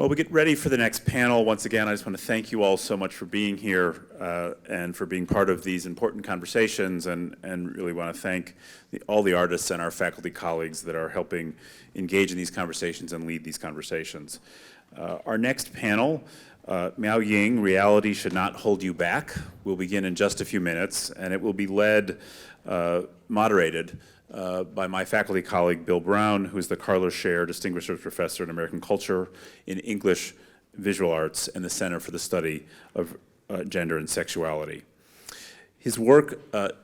Well, we get ready for the next panel. Once again, I just want to thank you all so much for being here and for being part of these important conversations, and really want to thank all the artists and our faculty colleagues that are helping engage in these conversations and lead these conversations. Our next panel, Miao Ying, Reality Should Not Hold You Back, will begin in just a few minutes, and it will be moderated by my faculty colleague, Bill Brown, who is the Carlos Scher Distinguished Professor in American Culture in English Visual Arts and the Center for the Study of Gender and Sexuality. His work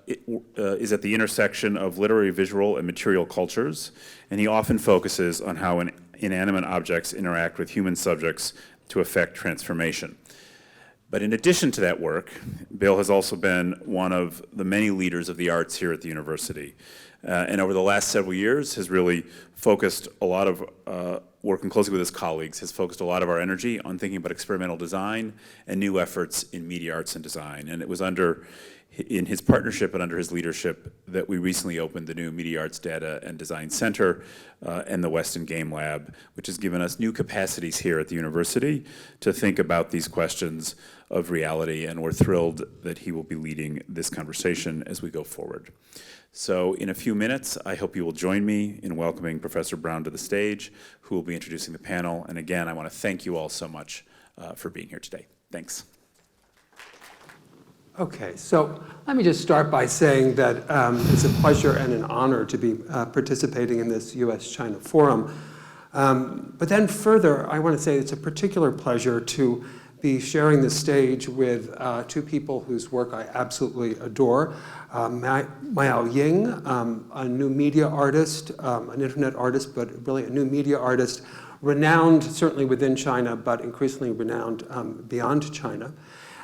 is at the intersection of literary, visual, and material cultures, and he often focuses on how inanimate objects interact with human subjects to effect transformation. But in addition to that work, Bill has also been one of the many leaders of the arts here at the university. And over the last several years has really focused a lot of, working closely with his colleagues, has focused a lot of our energy on thinking about experimental design and new efforts in media arts and design. And it was in his partnership and under his leadership that we recently opened the new Media Arts Data and Design Center and the Weston Game Lab, which has given us new capacities here at the university to think about these questions of reality, and we're thrilled that he will be leading this conversation as we go forward. So in a few minutes, I hope you will join me in welcoming Professor Brown to the stage, who will be introducing the panel. And again, I want to thank you all so much for being here today. Thanks. Okay, so let me just start by saying that it's a pleasure and an honor to be participating in this U.S.-China forum. But then further, I want to say it's a particular pleasure to be sharing the stage with two people whose work I absolutely adore. Miao Ying, a new media artist, an internet artist, but really a new media artist, renowned certainly within China, but increasingly renowned beyond China.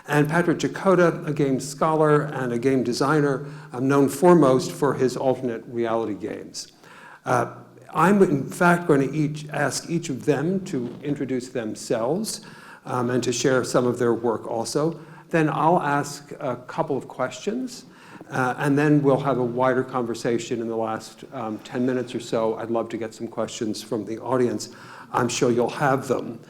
And Patrick Jacoda, a game scholar and a game designer, known foremost for his alternate reality games. I'm in fact going to ask each of them to introduce themselves and to share some of their work also. Then I'll ask a couple of questions, and then we'll have a wider conversation in the last 10 minutes or so. I'd love to get some questions from the audience. I'm sure you'll have them.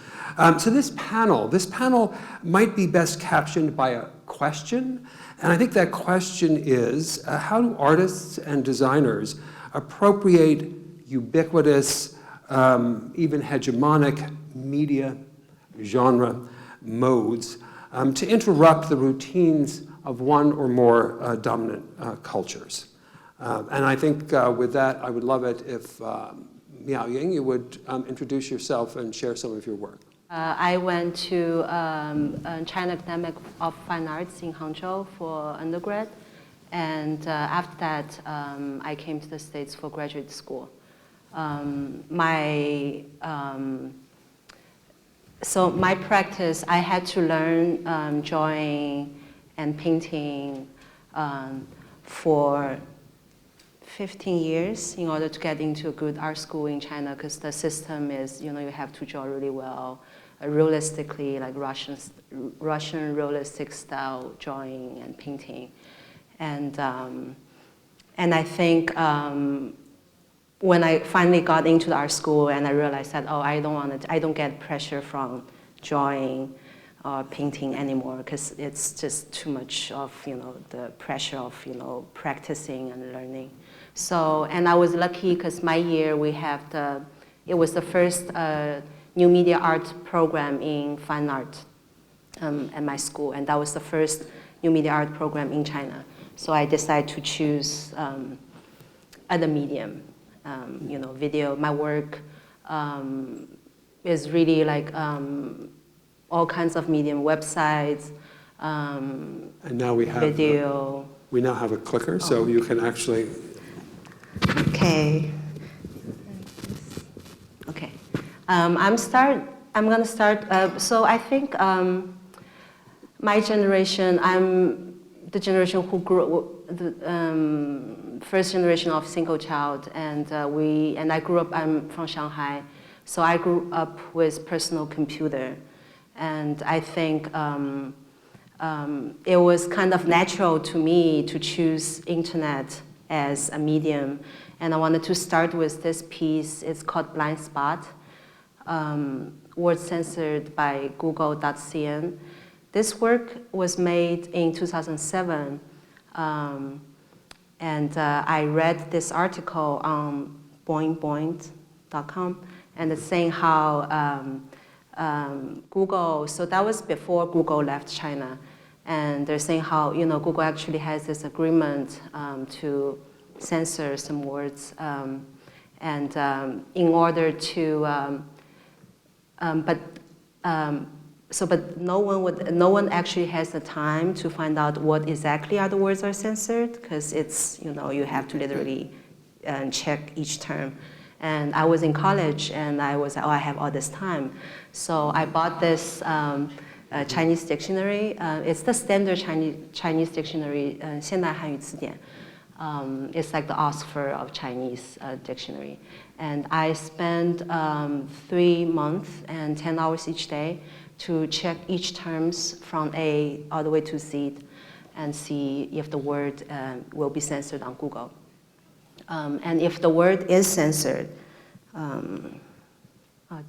So this panel might be best captioned by a question, and I think that question is, how do artists and designers appropriate ubiquitous, even hegemonic media genre modes to interrupt the routines of one or more dominant cultures? And I think with that, I would love it if Miao Ying, you would introduce yourself and share some of your work. I went to China Academy of Fine Arts in Hangzhou for undergrad, and after that, I came to the States for graduate school. So my practice, I had to learn drawing and painting for 15 years in order to get into a good art school in China, because the system is, you have to draw really well, realistically, like Russian realistic style drawing and painting. And I think when I finally got into the art school and I realized that, oh, I don't get pressure from drawing or painting anymore, because it's just too much of, the pressure of, practicing and learning. So, and I was lucky because my year it was the first new media art program in fine art at my school, and that was the first new media art program in China. So I decided to choose other medium, video. My work is really like all kinds of medium, websites, and now we have video. We now have a clicker, so you can actually. Okay. Okay. I'm gonna start. So I think my generation. I'm the generation who grew the first generation of single child, and I grew up. I'm from Shanghai, so I grew up with personal computer, and I think it was kind of natural to me to choose internet as a medium, and I wanted to start with this piece. It's called Blind Spot. words censored by Google.cn. This work was made in 2007, and I read this article on boingboing.com, and it's saying how Google, so that was before Google left China, and they're saying how Google actually has this agreement to censor some words, and in order to, but no one actually has the time to find out what exactly are the words are censored, because it's you have to literally check each term. And I was in college, and I was I have all this time, so I bought this Chinese dictionary. It's the standard Chinese dictionary, 现代汉语词典. It's like the Oxford of Chinese dictionary. And I spent 3 months and 10 hours each day to check each terms from A all the way to Z and see if the word will be censored on Google. And if the word is censored,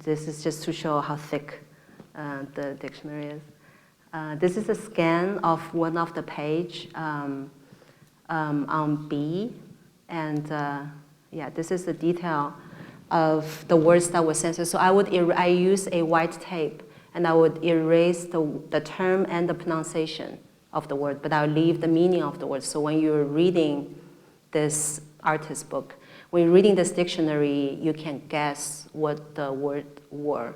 this is just to show how thick the dictionary is. This is a scan of one of the page on B, and yeah, this is the detail of the words that were censored. So I use a white tape, and I would erase the term and the pronunciation of the word, but I would leave the meaning of the word. So when you're reading this artist's book, when you're reading this dictionary, you can guess what the word were.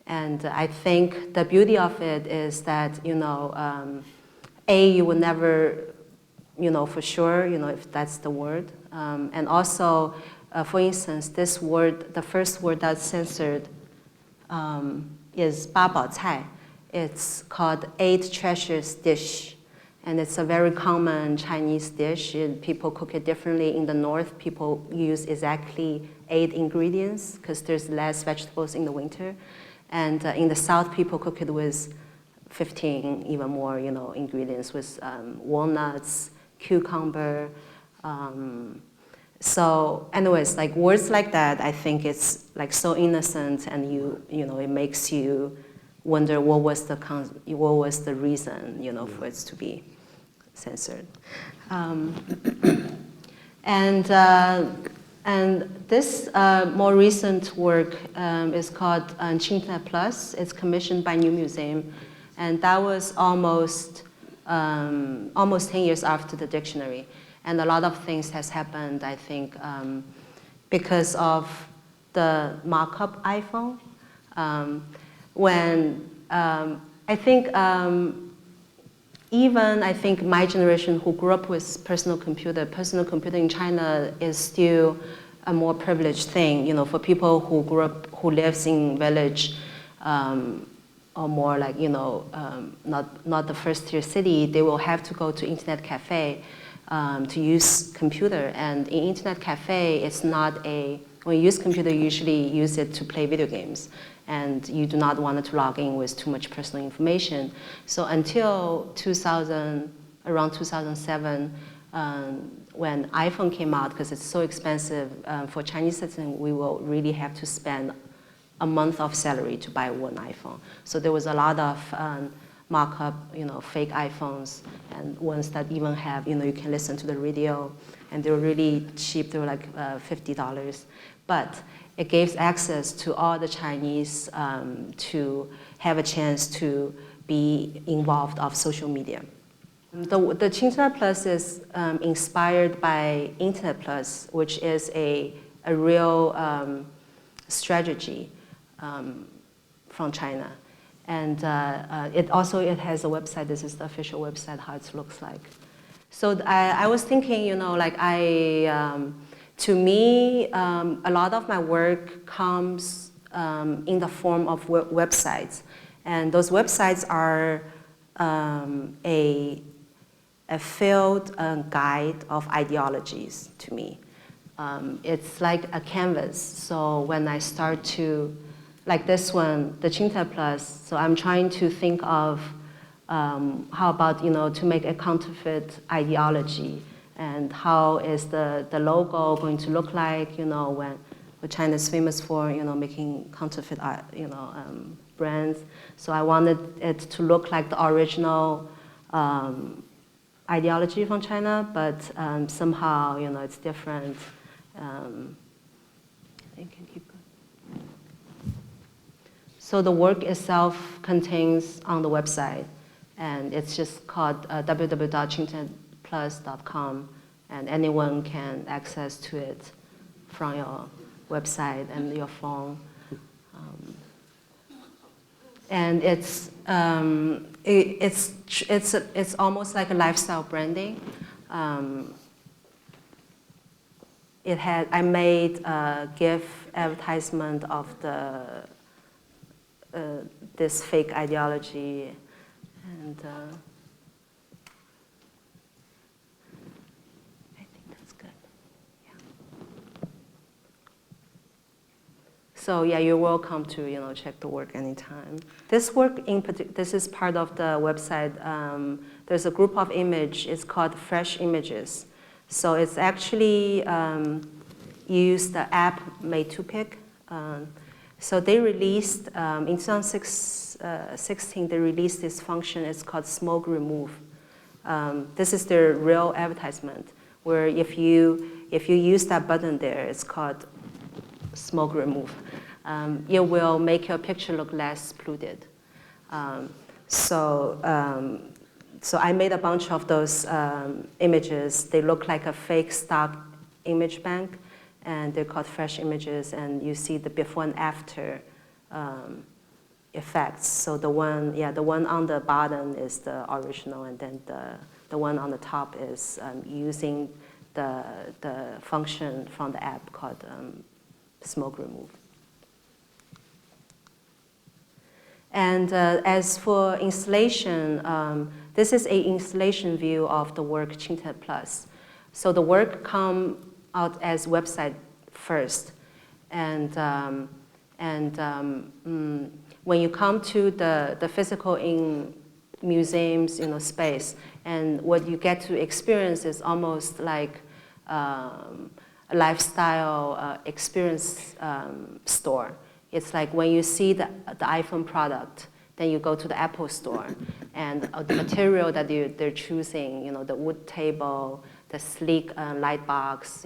And I think the beauty of it is that, you will never, for sure, if that's the word. And also, for instance, this word, the first word that's censored is 八宝菜. It's called 8 treasures dish. And it's a very common Chinese dish. People cook it differently. In the north, people use exactly 8 ingredients because there's less vegetables in the winter. And in the south, people cook it with 15, even more, ingredients with walnuts, cucumber. So anyways, like words like that, I think it's like so innocent, and it makes you wonder what was the reason, for it to be censored. And this more recent work is called Qingtai Plus. It's commissioned by New Museum, and that was almost 10 years after the dictionary. And a lot of things has happened, I think, because of the mock-up iPhone. When I think even my generation who grew up with personal computer in China is still a more privileged thing. For people who lives in village, or more like not the first tier city, they will have to go to internet cafe to use computer. And in internet cafe, it's not when you use computer, you usually use it to play video games, and you do not want to log in with too much personal information. So until around 2007, when iPhone came out, because it's so expensive for Chinese citizens, we will really have to spend a month of salary to buy one iPhone. So there was a lot of mock-up, fake iPhones, and ones that even have, you can listen to the radio, and they were really cheap. They were like $50. But it gives access to all the Chinese to have a chance to be involved of social media. The Qingtai Plus is inspired by Internet Plus, which is a real strategy from China. And it has a website. This is the official website, how it looks like. So I was thinking, to me, a lot of my work comes in the form of websites. And those websites are a field guide of ideologies to me. It's like a canvas. So when I start to, like this one, the Qingtai Plus, so I'm trying to think of how about, to make a counterfeit ideology, and how is the logo going to look like, when what China is famous for, making counterfeit, brands. So I wanted it to look like the original ideology from China, but somehow, it's different. I can keep going. So the work itself contains on the website, and it's just called www.qingtenplus.com, and anyone can access to it from your website and your phone. And it's almost like a lifestyle branding. I made a GIF advertisement of this fake ideology, and I think that's good. Yeah. So yeah, you're welcome to check the work anytime. This work in particular, this is part of the website. There's a group of images. It's called Fresh Images. So it's actually use the app Made to Pick. So they released, in 2016, they released this function. It's called Smoke Remove. This is their real advertisement, where if you use that button there, it's called Smoke Remove. It will make your picture look less polluted. So I made a bunch of those images. They look like a fake stock image bank, and they're called Fresh Images, and you see the before and after effects. So the one on the bottom is the original, and then the one on the top is using the function from the app called Smoke Remove. And as for installation, this is an installation view of the work Qingten Plus. So the work come out as website first, and when you come to the physical in museums, space, and what you get to experience is almost like a lifestyle experience store. It's like when you see the iPhone product, then you go to the Apple store, and the material that they're choosing, the wood table, the sleek light box,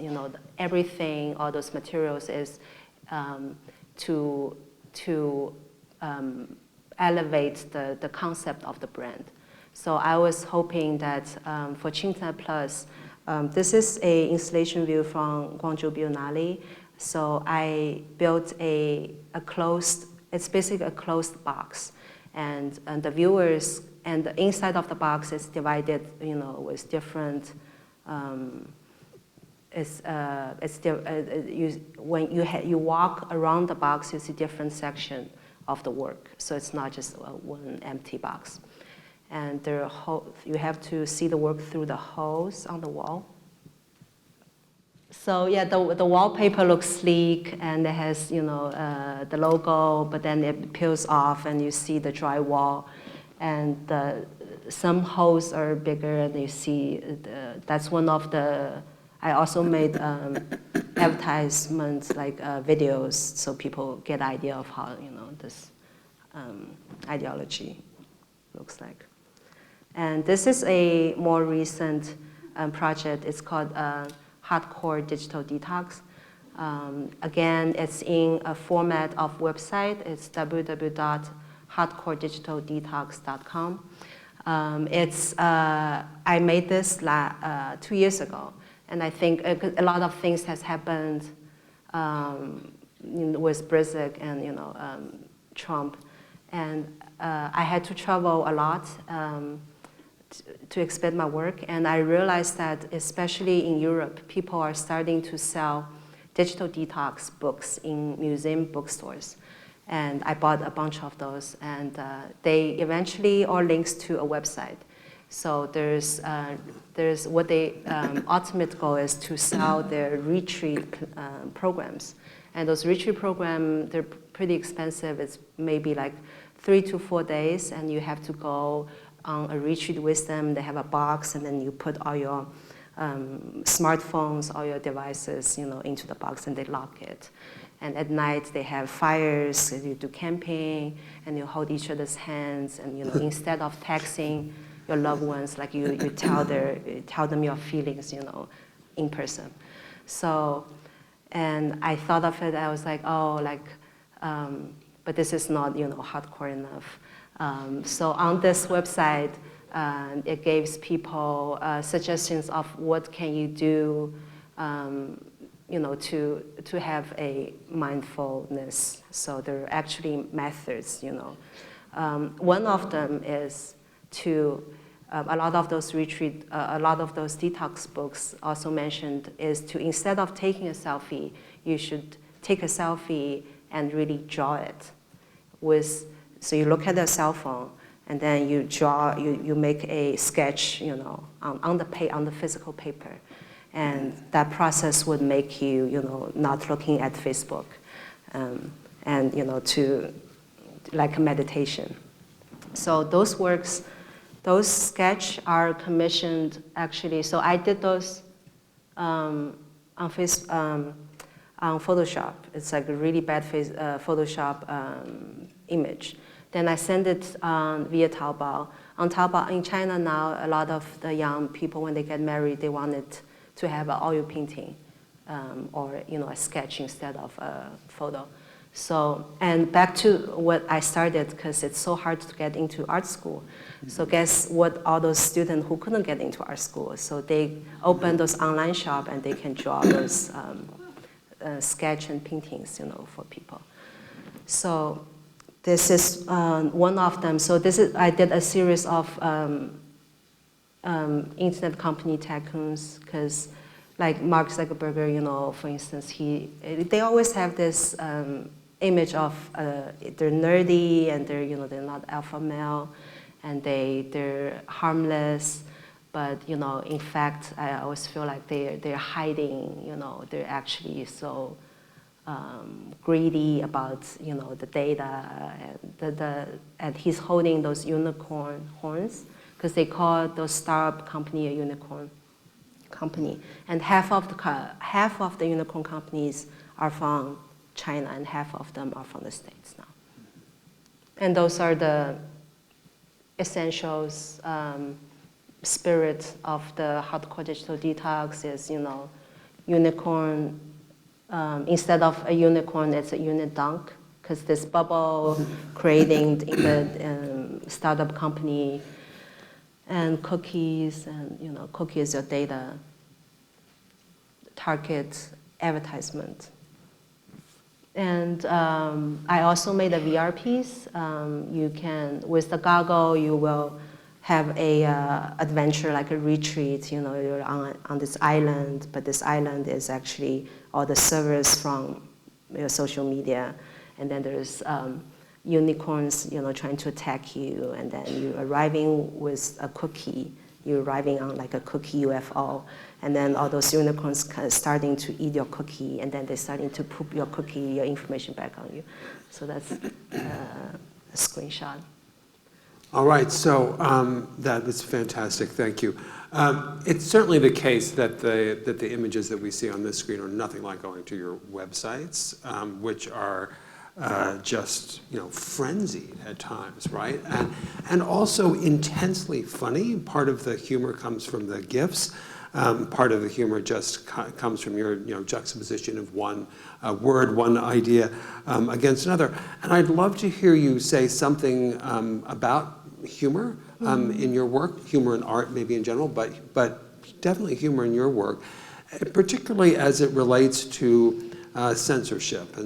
everything, all those materials is to elevate the concept of the brand. So I was hoping that for Qingten Plus, this is an installation view from Guangzhou Biennale. So I built a closed, it's basically a closed box. And the viewers, and the inside of the box is divided, with different, when you walk around the box, you see different section of the work. So it's not just one empty box. And you have to see the work through the holes on the wall. So yeah, the wallpaper looks sleek, and it has the logo, but then it peels off, and you see the drywall, and some holes are bigger, and you see that's one of the. I also made advertisements like videos, so people get an idea of how this ideology looks like. And this is a more recent project. It's called Hardcore Digital Detox. Again, it's in a format of website. It's www.hardcoredigitaldetox.com. I made this 2 years ago, and I think a lot of things has happened with Brexit and Trump, and I had to travel a lot to expand my work, and I realized that especially in Europe, people are starting to sell digital detox books in museum bookstores. And I bought a bunch of those, and they eventually are links to a website. So there's what they ultimate goal is to sell their retreat programs, and those retreat programs, they're pretty expensive. It's maybe like 3 to 4 days, and you have to go on a retreat with them. They have a box, and then you put all your smartphones, all your devices, into the box, and they lock it. And at night they have fires, you do camping, and you hold each other's hands, and instead of texting your loved ones, like you tell them your feelings, in person. So, and I thought of it, I was like, but this is not, hardcore enough. So on this website, it gives people suggestions of what can you do, to have a mindfulness. So there are actually methods, One of them is to, a lot of those detox books also mentioned is to, instead of taking a selfie, you should take a selfie and really draw it. So you look at the cell phone, and then you draw, you make a sketch, on the physical paper. And that process would make you, not looking at Facebook, and, to, like a meditation. So those works, those sketch are commissioned actually. So I did those on Photoshop. It's like a really bad Photoshop image. Then I send it via Taobao. On Taobao, in China now, a lot of the young people, when they get married, they wanted to have an oil painting or a sketch instead of a photo. So, and back to what I started, because it's so hard to get into art school. So guess what, all those students who couldn't get into art school, so they open those online shop and they can draw those sketch and paintings, for people. So this is one of them. So I did a series of internet company tycoons, because like Mark Zuckerberg, for instance, they always have this image of they're nerdy and they're not alpha male, and they're harmless, but in fact I always feel like they're hiding, they're actually so greedy about the data, and he's holding those unicorn horns, because they call those startup company a unicorn company, and half of the unicorn companies are from China, and half of them are from the States now. And those are the essentials, spirit of the hardcore digital detox is, unicorn. Instead of a unicorn, it's a unidunk, because this bubble creating in the startup company, and cookies, and cookie is your data, target, advertisement. And I also made a VR piece. You can, with the goggle, you will have a adventure, like a retreat. You're on this island, but this island is actually all the servers from your social media, and then there's unicorns, trying to attack you, and then you're arriving with a cookie. You're arriving on like a cookie UFO, and then all those unicorns starting to eat your cookie, and then they're starting to poop your cookie, your information back on you. So that's a screenshot. All right, so that was fantastic, thank you. It's certainly the case that the images that we see on this screen are nothing like going to your websites, which are just frenzied at times, right? And also intensely funny. Part of the humor comes from the GIFs. Part of the humor just comes from your juxtaposition of one word, one idea against another. And I'd love to hear you say something about humor in your work, humor in art maybe in general, but definitely humor in your work, particularly as it relates to censorship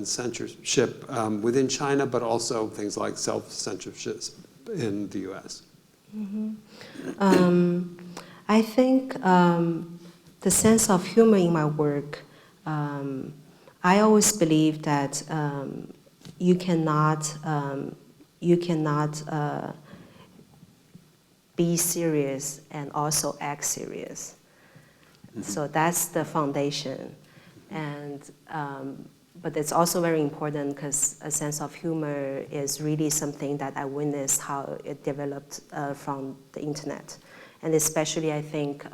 within China, but also things like self-censorship in the US. I think the sense of humor in my work, I always believe that you cannot be serious and also act serious. Mm-hmm. So that's the foundation. And but it's also very important because a sense of humor is really something that I witnessed how it developed from the internet. And especially I think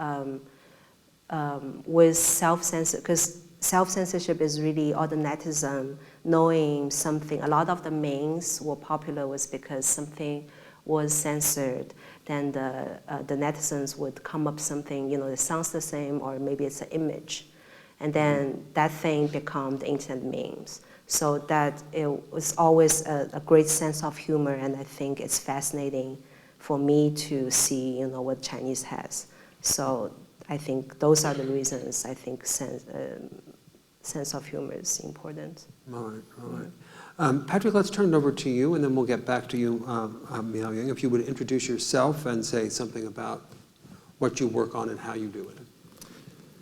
with self-censorship, because self-censorship is really all the netizen knowing something. A lot of the memes were popular was because something was censored. Then the netizens would come up something, it sounds the same, or maybe it's an image. And then that thing become the internet memes. So that it was always a great sense of humor, and I think it's fascinating for me to see, what Chinese has. So I think those are the reasons I think sense of humor is important. All right. Patrick, let's turn it over to you, and then we'll get back to you, Miao Ying. If you would introduce yourself and say something about what you work on and how you do it.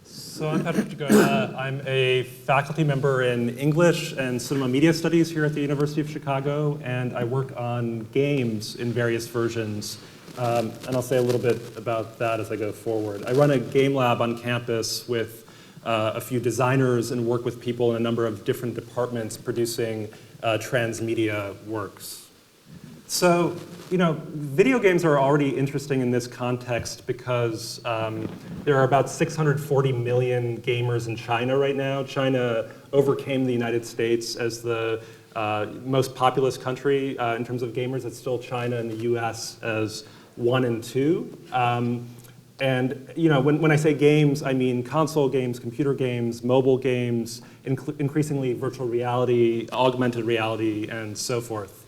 So I'm Patrick Jagoda. I'm a faculty member in English and Cinema Media Studies here at the University of Chicago, and I work on games in various versions. And I'll say a little bit about that as I go forward. I run a game lab on campus with a few designers and work with people in a number of different departments producing transmedia works. So, video games are already interesting in this context because there are about 640 million gamers in China right now. China overcame the United States as the most populous country in terms of gamers. It's still China and the US as 1 and 2. And when I say games, I mean console games, computer games, mobile games, increasingly virtual reality, augmented reality, and so forth.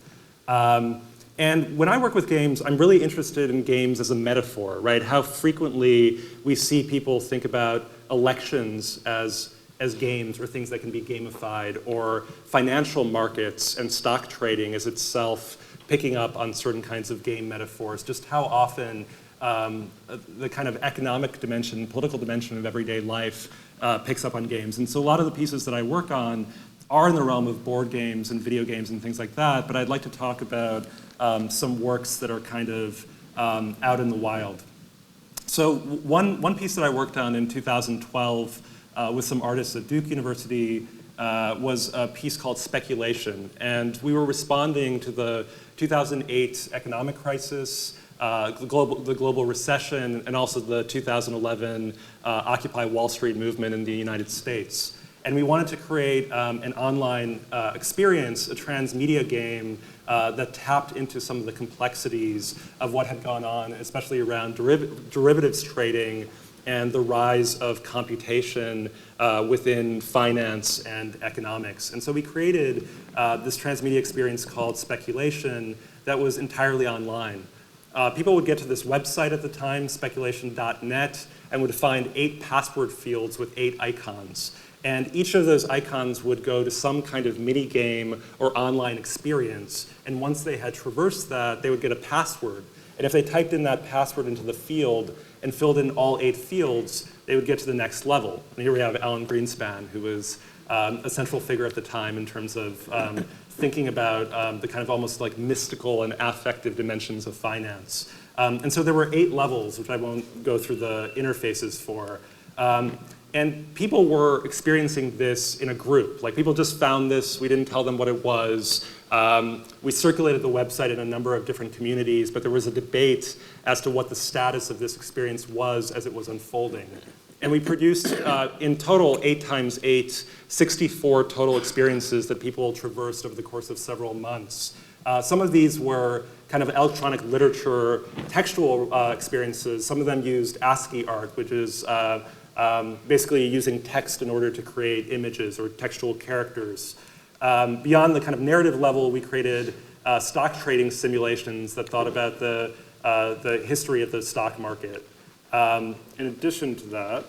And when I work with games, I'm really interested in games as a metaphor, right? How frequently we see people think about elections as games or things that can be gamified, or financial markets and stock trading as itself picking up on certain kinds of game metaphors. Just how often the kind of economic dimension, political dimension of everyday life picks up on games. And so a lot of the pieces that I work on are in the realm of board games and video games and things like that, but I'd like to talk about some works that are kind of out in the wild. So one piece that I worked on in 2012 with some artists at Duke University was a piece called Speculation. And we were responding to the 2008 economic crisis, the global recession, and also the 2011 Occupy Wall Street movement in the United States. And we wanted to create an online experience, a transmedia game that tapped into some of the complexities of what had gone on, especially around derivatives trading and the rise of computation within finance and economics. And so we created this transmedia experience called Speculation that was entirely online. People would get to this website at the time, speculation.net, and would find 8 password fields with 8 icons. And each of those icons would go to some kind of mini game or online experience. And once they had traversed that, they would get a password. And if they typed in that password into the field and filled in all 8 fields, they would get to the next level. And here we have Alan Greenspan, who was a central figure at the time in terms of thinking about the kind of almost like mystical and affective dimensions of finance. And so there were 8 levels, which I won't go through the interfaces for. And people were experiencing this in a group. Like, people just found this, we didn't tell them what it was. We circulated the website in a number of different communities, but there was a debate as to what the status of this experience was as it was unfolding. And we produced, in total, 8 times 8, 64 total experiences that people traversed over the course of several months. Some of these were kind of electronic literature, textual experiences. Some of them used ASCII art, which is basically using text in order to create images or textual characters. Beyond the kind of narrative level, we created stock trading simulations that thought about the history of the stock market. In addition to that,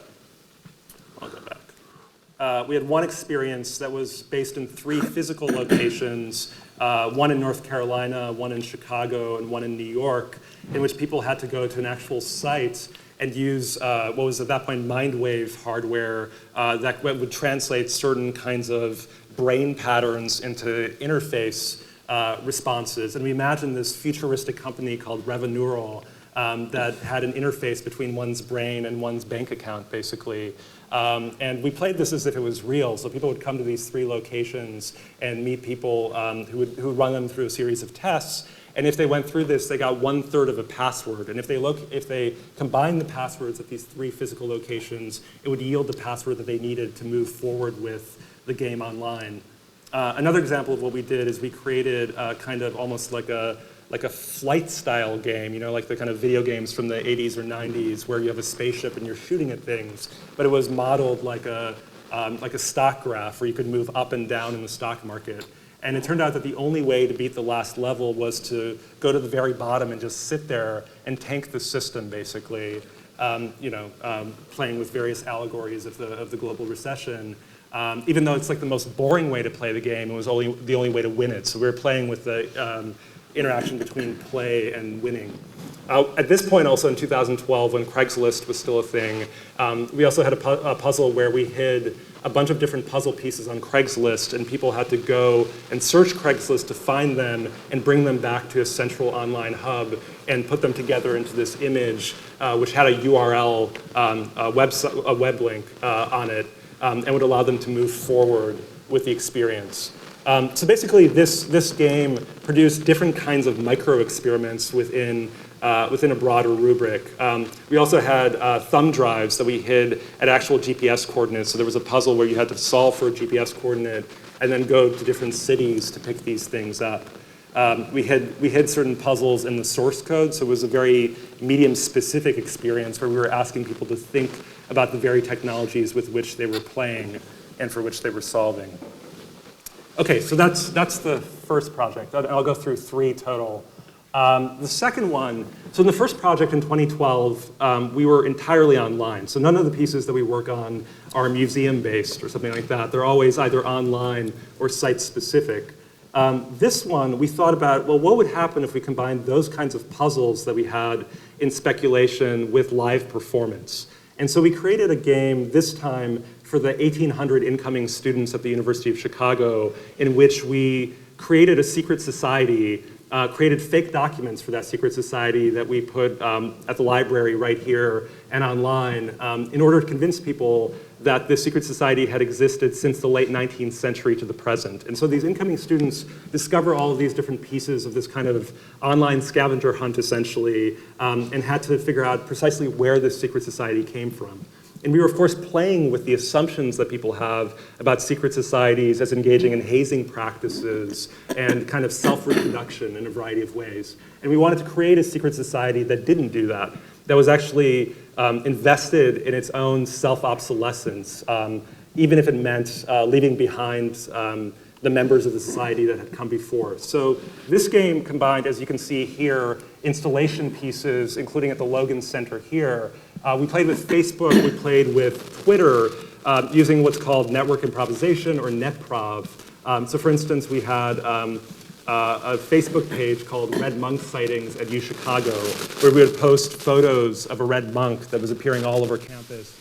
I'll go back. We had one experience that was based in 3 physical locations, one in North Carolina, one in Chicago, and one in New York, in which people had to go to an actual site and use what was at that point MindWave hardware that would translate certain kinds of brain patterns into interface responses. And we imagined this futuristic company called Reveneural that had an interface between one's brain and one's bank account, basically. And we played this as if it was real. So people would come to these 3 locations and meet people who would run them through a series of tests. And if they went through this, they got 1/3 of a password. And if they combined the passwords at these 3 physical locations, it would yield the password that they needed to move forward with the game online. Another example of what we did is we created kind of almost like a flight-style game, like the kind of video games from the 80s or 90s where you have a spaceship and you're shooting at things, but it was modeled like a stock graph where you could move up and down in the stock market. And it turned out that the only way to beat the last level was to go to the very bottom and just sit there and tank the system, basically, playing with various allegories of the global recession. Even though it's like the most boring way to play the game, it was the only way to win it. So we were playing with the interaction between play and winning. At this point, also in 2012, when Craigslist was still a thing, we also had a puzzle where we hid a bunch of different puzzle pieces on Craigslist, and people had to go and search Craigslist to find them and bring them back to a central online hub and put them together into this image, which had a URL, a web link on it, and would allow them to move forward with the experience. So basically, this game produced different kinds of micro experiments within a broader rubric. We also had thumb drives that we hid at actual GPS coordinates. So there was a puzzle where you had to solve for a GPS coordinate and then go to different cities to pick these things up. We hid certain puzzles in the source code, so it was a very medium-specific experience where we were asking people to think about the very technologies with which they were playing and for which they were solving. Okay, so that's the first project. I'll go through 3 total. The second one, so in the first project in 2012, we were entirely online. So none of the pieces that we work on are museum-based or something like that. They're always either online or site-specific. This one, we thought about, well, what would happen if we combined those kinds of puzzles that we had in speculation with live performance? And so we created a game this time for the 1,800 incoming students at the University of Chicago, in which we created a secret society, created fake documents for that secret society that we put at the library right here and online in order to convince people that this secret society had existed since the late 19th century to the present. And so these incoming students discover all of these different pieces of this kind of online scavenger hunt, essentially, and had to figure out precisely where this secret society came from. And we were, of course, playing with the assumptions that people have about secret societies as engaging in hazing practices and kind of self-reproduction in a variety of ways. And we wanted to create a secret society that didn't do that, that was actually invested in its own self-obsolescence, even if it meant leaving behind the members of the society that had come before. So this game combined, as you can see here, installation pieces, including at the Logan Center here. We played with Facebook, we played with Twitter, using what's called network improvisation or netprov. So for instance, we had a Facebook page called Red Monk Sightings at UChicago, where we would post photos of a red monk that was appearing all over campus,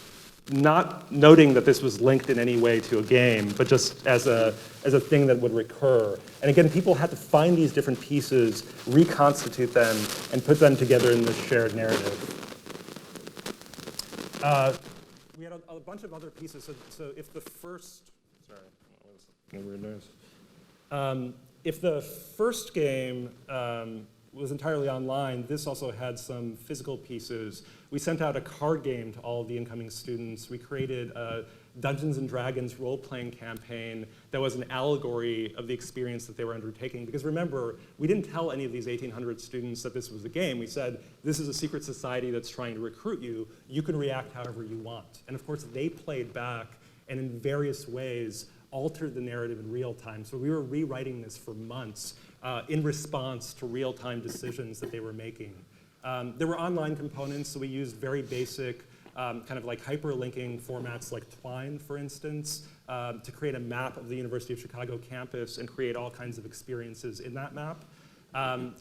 not noting that this was linked in any way to a game, but just as a thing that would recur. And again, people had to find these different pieces, reconstitute them, and put them together in this shared narrative. We had a bunch of other pieces. So if the first, sorry, that was a weird noise. If the first game was entirely online, this also had some physical pieces. We sent out a card game to all of the incoming students. We created a Dungeons & Dragons role-playing campaign that was an allegory of the experience that they were undertaking. Because remember, we didn't tell any of these 1,800 students that this was a game. We said, this is a secret society that's trying to recruit you. You can react however you want. And of course, they played back and in various ways altered the narrative in real time. So we were rewriting this for months in response to real-time decisions that they were making. There were online components, so we used very basic kind of like hyperlinking formats like Twine, for instance, to create a map of the University of Chicago campus and create all kinds of experiences in that map.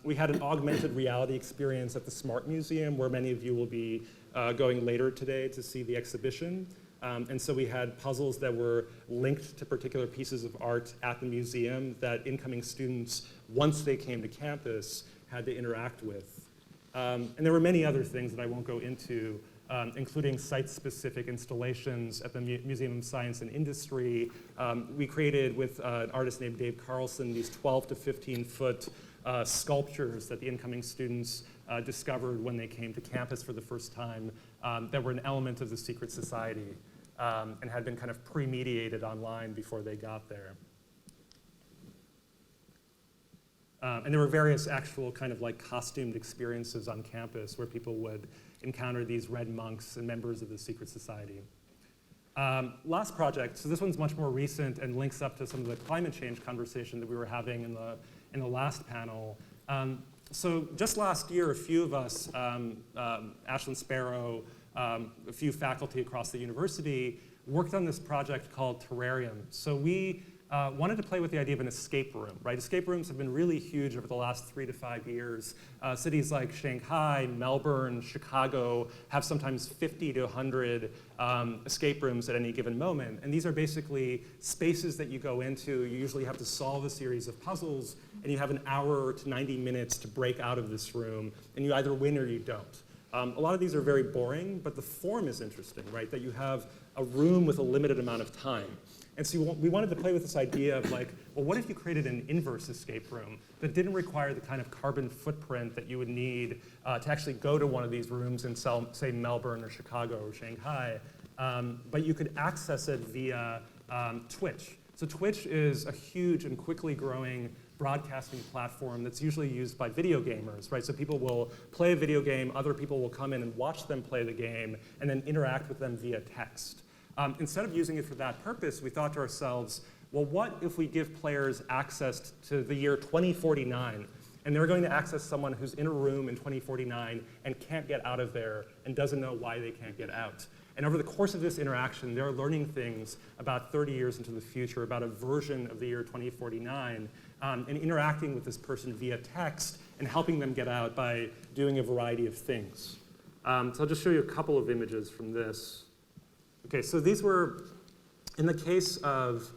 We had an augmented reality experience at the Smart Museum, where many of you will be going later today to see the exhibition. And so we had puzzles that were linked to particular pieces of art at the museum that incoming students, once they came to campus, had to interact with. And there were many other things that I won't go into, including site-specific installations at the Museum of Science and Industry. We created, with an artist named Dave Carlson, these 12 to 15 foot sculptures that the incoming students discovered when they came to campus for the first time that were an element of the secret society and had been kind of pre-mediated online before they got there. And there were various actual kind of like costumed experiences on campus where people would encounter these red monks and members of the secret society. Last project, so this one's much more recent and links up to some of the climate change conversation that we were having in the last panel. So just last year, a few of us, Ashlyn Sparrow, a few faculty across the university, worked on this project called Terrarium. So we wanted to play with the idea of an escape room, right? Escape rooms have been really huge over the last 3 to 5 years. Cities like Shanghai, Melbourne, Chicago have sometimes 50 to 100 escape rooms at any given moment. And these are basically spaces that you go into. You usually have to solve a series of puzzles, and you have an hour to 90 minutes to break out of this room, and you either win or you don't. A lot of these are very boring, but the form is interesting, right? That you have a room with a limited amount of time. And so we wanted to play with this idea of like, well, what if you created an inverse escape room that didn't require the kind of carbon footprint that you would need to actually go to one of these rooms in, say, Melbourne or Chicago or Shanghai, but you could access it via Twitch. So Twitch is a huge and quickly growing broadcasting platform that's usually used by video gamers, right? So people will play a video game, other people will come in and watch them play the game, and then interact with them via text. Instead of using it for that purpose, we thought to ourselves, well, what if we give players access to the year 2049, and they're going to access someone who's in a room in 2049 and can't get out of there and doesn't know why they can't get out. And over the course of this interaction, they're learning things about 30 years into the future, about a version of the year 2049, and interacting with this person via text and helping them get out by doing a variety of things. So I'll just show you a couple of images from this. Okay, so these were, in the case of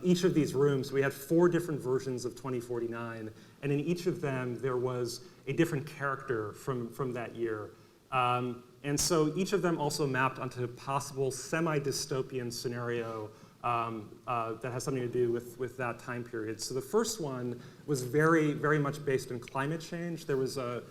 each of these rooms, we had 4 different versions of 2049, and in each of them there was a different character from that year. And so each of them also mapped onto a possible semi-dystopian scenario that has something to do with that time period. So the first one was very, very much based on climate change. There was a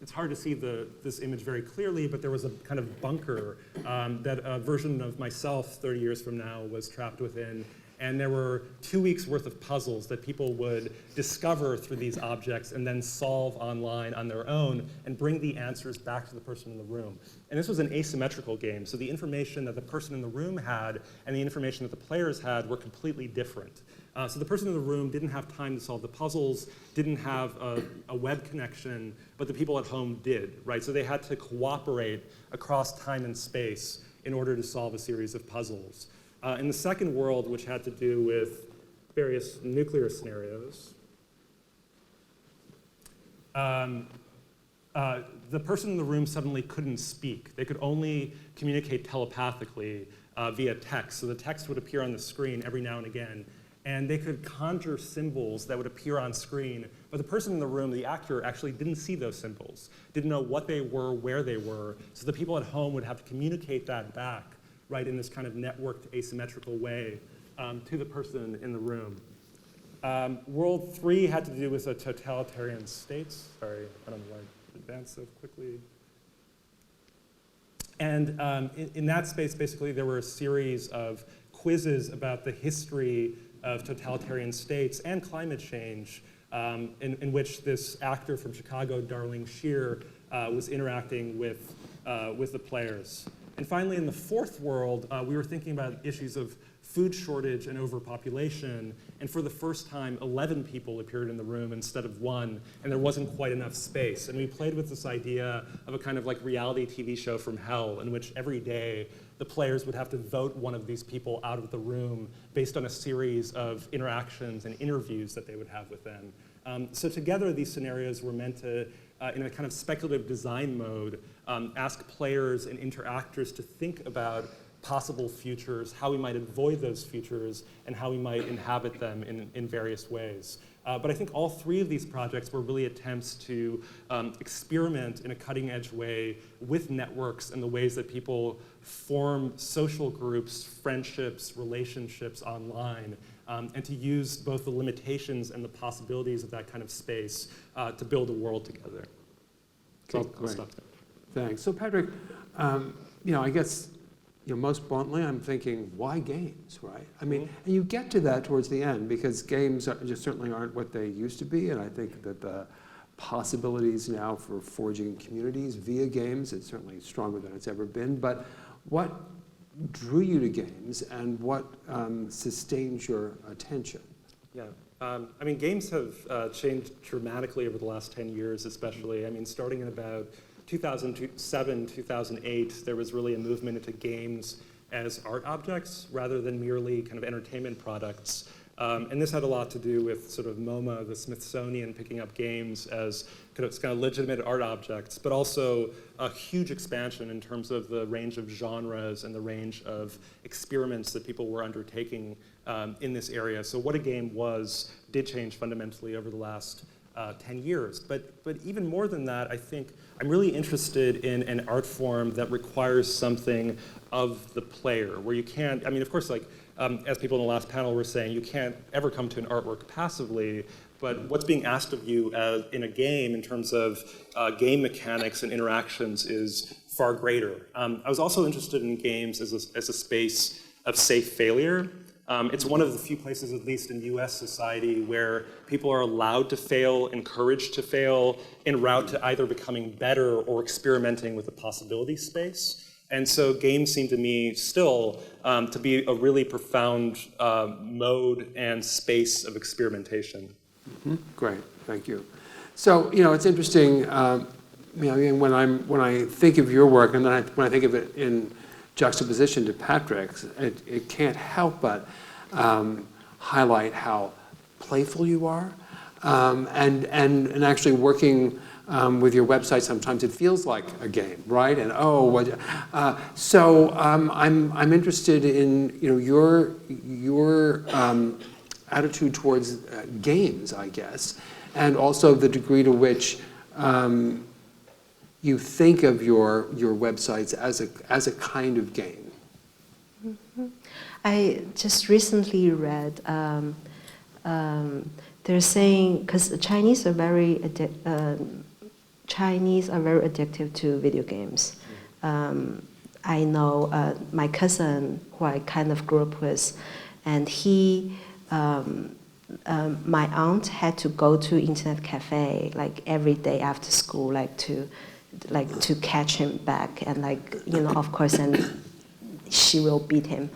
it's hard to see this image very clearly, but there was a kind of bunker that a version of myself 30 years from now was trapped within. And there were 2 weeks worth of puzzles that people would discover through these objects and then solve online on their own and bring the answers back to the person in the room. And this was an asymmetrical game, so the information that the person in the room had and the information that the players had were completely different. So the person in the room didn't have time to solve the puzzles, didn't have a web connection, but the people at home did, right? So they had to cooperate across time and space in order to solve a series of puzzles. In the second world, which had to do with various nuclear scenarios, the person in the room suddenly couldn't speak. They could only communicate telepathically via text. So the text would appear on the screen every now and again. And they could conjure symbols that would appear on screen, but the person in the room, the actor, actually didn't see those symbols, didn't know what they were, where they were, so the people at home would have to communicate that back, right, in this kind of networked asymmetrical way to the person in the room. World 3 had to do with a totalitarian states. Sorry, I don't know why I advanced so quickly. And in that space, basically, there were a series of quizzes about the history of totalitarian states and climate change, in which this actor from Chicago, Darlene Shear, was interacting with the players. And finally, in the fourth world, we were thinking about issues of food shortage and overpopulation, and for the first time, 11 people appeared in the room instead of 1, and there wasn't quite enough space. And we played with this idea of a kind of like reality TV show from hell, in which every day the players would have to vote one of these people out of the room based on a series of interactions and interviews that they would have with them. So together, these scenarios were meant to, in a kind of speculative design mode, ask players and interactors to think about possible futures, how we might avoid those futures, and how we might inhabit them in various ways. But I think all 3 of these projects were really attempts to experiment in a cutting-edge way with networks and the ways that people form social groups, friendships, relationships online and to use both the limitations and the possibilities of that kind of space to build a world together. So Okay, I'll great. stop there. Thanks. So Patrick, I guess, most bluntly, I'm thinking, why games, right? I mean, and you get to that towards the end because games just certainly aren't what they used to be, and I think that the possibilities now for forging communities via games is certainly stronger than it's ever been. But what drew you to games, and what sustains your attention? Yeah, I mean, games have changed dramatically over the last 10 years, especially. I mean, starting in about 2007, 2008, there was really a movement into games as art objects rather than merely kind of entertainment products. And this had a lot to do with sort of MoMA, the Smithsonian, picking up games as kind of legitimate art objects, but also a huge expansion in terms of the range of genres and the range of experiments that people were undertaking in this area. So what a game did change fundamentally over the last 10 years. But even more than that, I think I'm really interested in an art form that requires something of the player, where you can't, I mean, of course, like, as people in the last panel were saying, you can't ever come to an artwork passively, but what's being asked of you in a game in terms of game mechanics and interactions is far greater. I was also interested in games as a space of safe failure. It's one of the few places, at least in US society, where people are allowed to fail, encouraged to fail, en route to either becoming better or experimenting with the possibility space. And so games seem to me still to be a really profound mode and space of experimentation. Mm-hmm. Great, thank you. So, it's interesting, when I think of your work, and then when I think of it in juxtaposition to Patrick's, it can't help but highlight how playful you are, and actually working with your website, sometimes it feels like a game, right? And so I'm interested in your attitude towards games, I guess, and also the degree to which you think of your websites as a kind of game. Mm-hmm. I just recently read they're saying, because Chinese are very addictive to video games. I know my cousin, who I kind of grew up with, and my aunt had to go to internet cafe like every day after school, to catch him back, and of course, and she will beat him.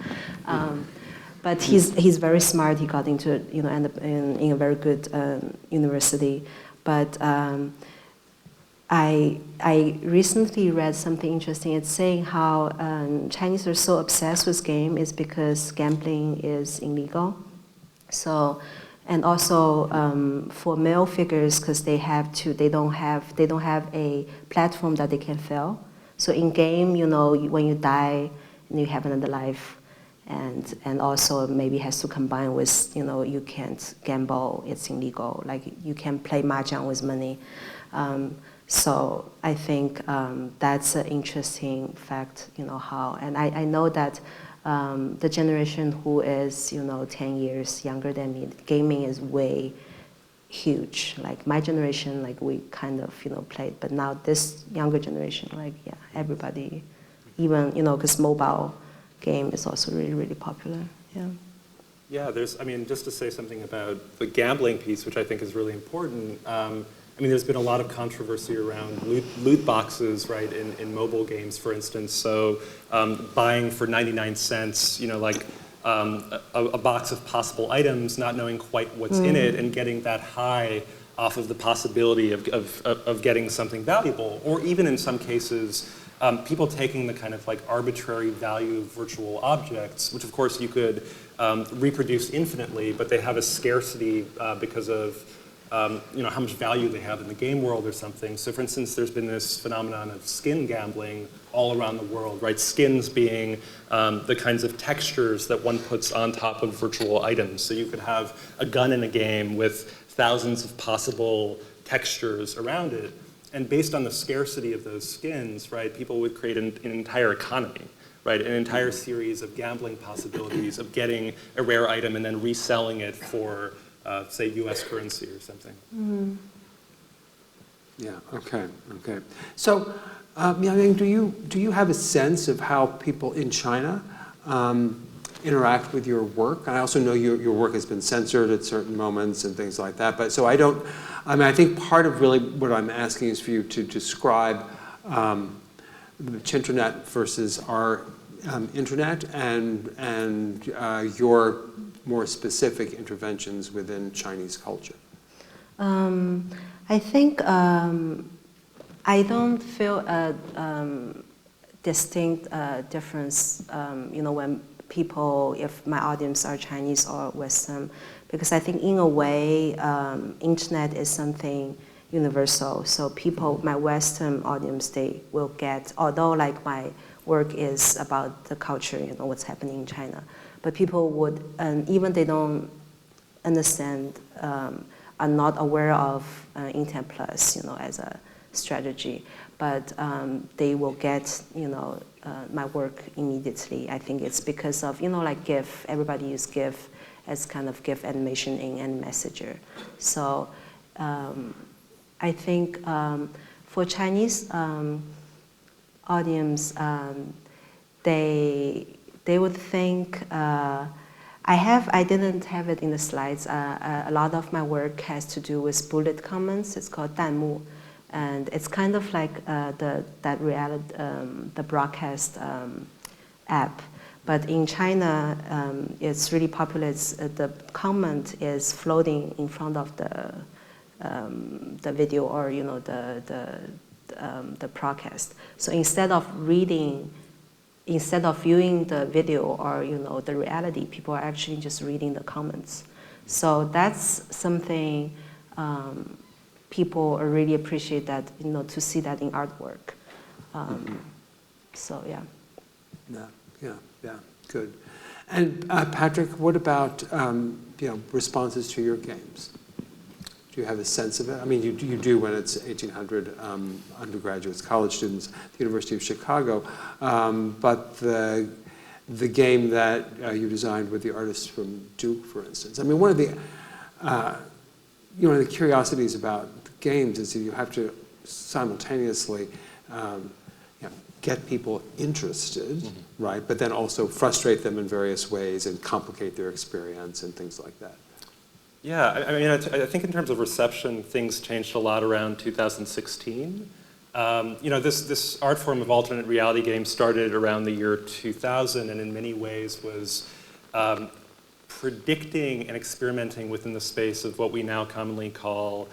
But he's very smart. He got into end up in a very good university. But I recently read something interesting. It's saying how Chinese are so obsessed with game is because gambling is illegal. So, and also for male figures, because they don't have a platform that they can fail. So in game, when you die, you have another life. And also maybe has to combine with, you can't gamble, it's illegal. Like you can play mahjong with money. So I think that's an interesting fact, how, and I know that the generation who is, 10 years younger than me, gaming is way huge. Like my generation, we kind of, played, but now this younger generation, everybody, even, because mobile game is also really, really popular. Yeah. Yeah, just to say something about the gambling piece, which I think is really important. There's been a lot of controversy around loot boxes, right, in mobile games, for instance. So buying for 99 cents, a box of possible items, not knowing quite what's in it, and getting that high off of the possibility of getting something valuable, or even in some cases, people taking the kind of arbitrary value of virtual objects, which of course you could reproduce infinitely, but they have a scarcity because of how much value they have in the game world or something. So for instance, there's been this phenomenon of skin gambling all around the world, right? Skins being the kinds of textures that one puts on top of virtual items. So you could have a gun in a game with thousands of possible textures around it. And based on the scarcity of those skins, right, people would create an entire economy, right? An entire series of gambling possibilities of getting a rare item and then reselling it for, say, US currency or something. Mm. Yeah, okay, okay. So, Miao Ying, do you have a sense of how people in China interact with your work? I also know your work has been censored at certain moments and things like that, but so I mean, I think part of really what I'm asking is for you to describe the Chinternet versus our internet and your more specific interventions within Chinese culture. I think I don't feel a distinct difference, when people, if my audience are Chinese or Western, because I think in a way, internet is something universal. So people, my Western audience, they will get, although like my work is about the culture, what's happening in China, but people would, even they don't understand, are not aware of Intent Plus, as a strategy, but they will get, my work immediately. I think it's because of, like GIF, everybody use GIF as kind of GIF animation in Messenger. So I think for Chinese audience, they would think, I didn't have it in the slides. A lot of my work has to do with bullet comments. It's called 弹幕, and it's kind of like the broadcast app. But in China, it's really popular. The comment is floating in front of the video or the broadcast. So instead of viewing the video or the reality, people are actually just reading the comments. So that's something people really appreciate, that to see that in artwork. So yeah. Yeah, good. And Patrick, what about responses to your games? Do you have a sense of it? I mean, you do when it's 1,800 undergraduates, college students at the University of Chicago, but the game that you designed with the artists from Duke, for instance. I mean, one of the curiosities about games is that you have to simultaneously get people interested, right? But then also frustrate them in various ways and complicate their experience and things like that. Yeah, I mean, I think in terms of reception, things changed a lot around 2016. This art form of alternate reality games started around the year 2000, and in many ways was predicting and experimenting within the space of what we now commonly call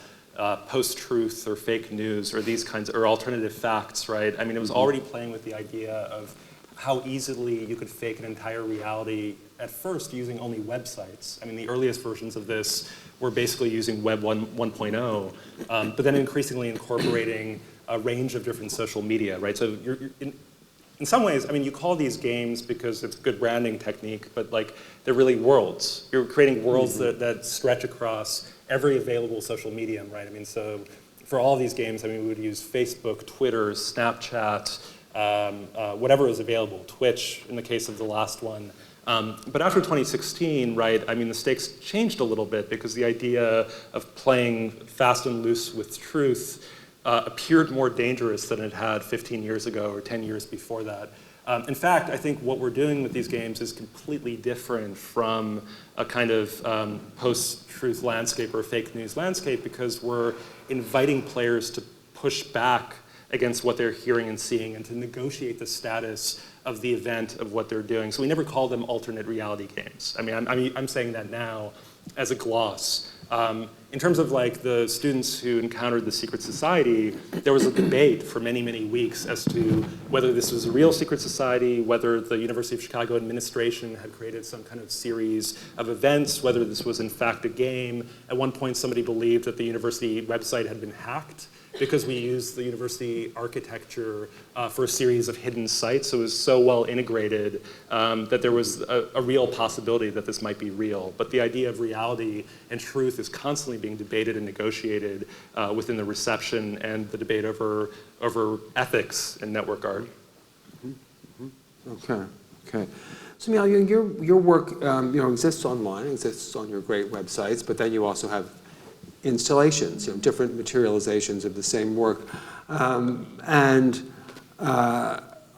post-truth or fake news or these kinds, or alternative facts, right? I mean, it was already playing with the idea of how easily you could fake an entire reality, at first using only websites. I mean, the earliest versions of this were basically using Web 1.0, but then increasingly incorporating a range of different social media, right? So you're in some ways, I mean, you call these games because it's a good branding technique, but like they're really worlds. You're creating worlds that stretch across every available social medium, right? I mean, so for all these games, I mean, we would use Facebook, Twitter, Snapchat, whatever is available, Twitch in the case of the last one. But after 2016, right, I mean, the stakes changed a little bit because the idea of playing fast and loose with truth appeared more dangerous than it had 15 years ago or 10 years before that. In fact, I think what we're doing with these games is completely different from a kind of post-truth landscape or fake news landscape, because we're inviting players to push back against what they're hearing and seeing and to negotiate the status of the event of what they're doing. So we never call them alternate reality games. I mean, I'm saying that now as a gloss. In terms of like the students who encountered the secret society, there was a debate for many, many weeks as to whether this was a real secret society, whether the University of Chicago administration had created some kind of series of events, whether this was in fact a game. At one point, somebody believed that the university website had been hacked because we used the university architecture for a series of hidden sites. So it was so well integrated that there was a real possibility that this might be real. But the idea of reality and truth is constantly being debated and negotiated within the reception and the debate over ethics in network art. Okay, okay. So Miao, your work exists online, exists on your great websites, but then you also have installations, different materializations of the same work.